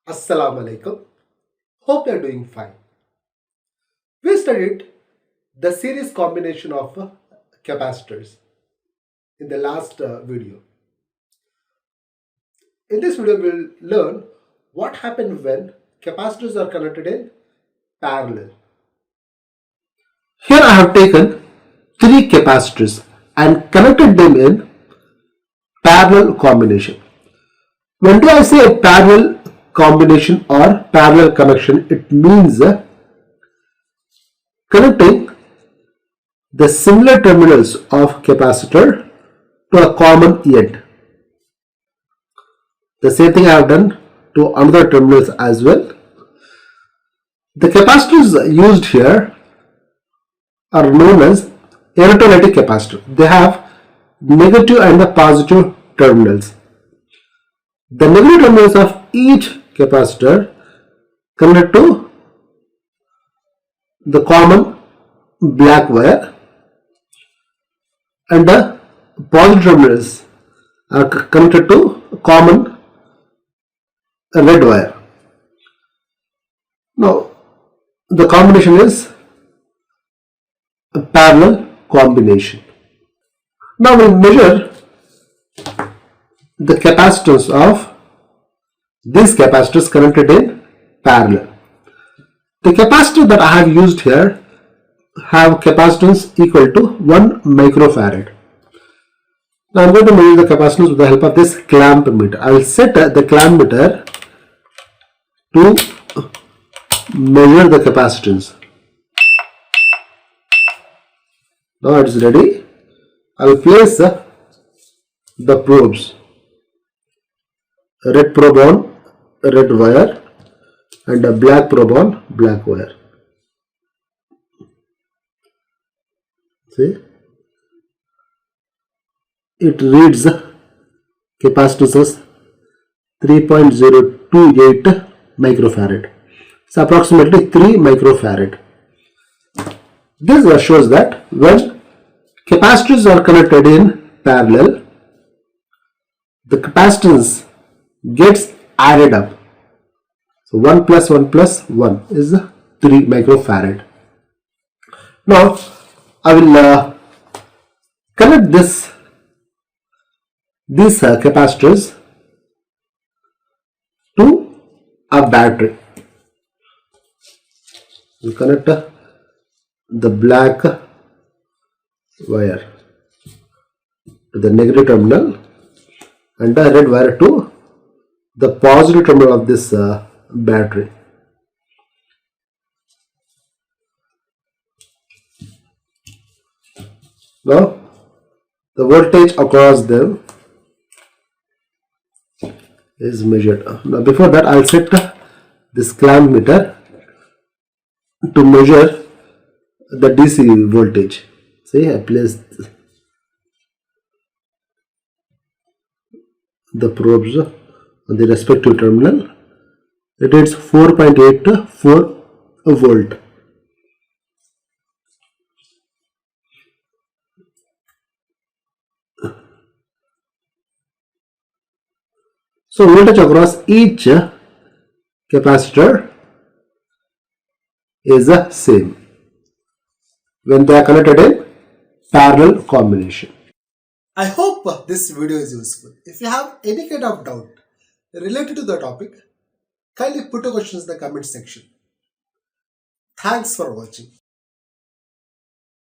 Assalamu alaikum. Hope you are doing fine. We studied the series combination of capacitors in the last video. In this video, we'll learn what happens when capacitors are connected in parallel. Here I have taken three capacitors and connected them in parallel combination. When do I say a parallel combination or parallel connection, it means connecting the similar terminals of capacitor to a common end. The same thing I have done to another terminals as well. The capacitors used here are known as electrolytic capacitor. They have negative and the positive terminals. The negative terminals of each capacitor connected to the common black wire, and the positive terminals are connected to common red wire. Now the combination is a parallel combination. Now we measure the capacitance of these capacitors connected in parallel. The capacitor that I have used here have capacitance equal to 1 microfarad. Now I am going to measure the capacitance with the help of this clamp meter. I will set the clamp meter to measure the capacitance. Now it is ready. I will place the probes. Red probe on red wire and a black probe on black wire. See, it reads capacitance as 3.028 microfarad. It's approximately 3 microfarad. This shows that when capacitors are connected in parallel, the capacitance gets added up. So 1 plus 1 plus 1 is 3 microfarad. Now I will connect these capacitors to a battery. We connect the black wire to the negative terminal and the red wire to the positive terminal of this battery. Now the voltage across them is measured. Now before that I will set this clamp meter to measure the DC voltage. See, I placed the probes on the respective terminal. It is 4.84 volt. So voltage across each capacitor is the same when they are connected in parallel combination. I hope this video is useful. If you have any kind of doubt related to the topic, kindly put your questions in the comment section. Thanks for watching.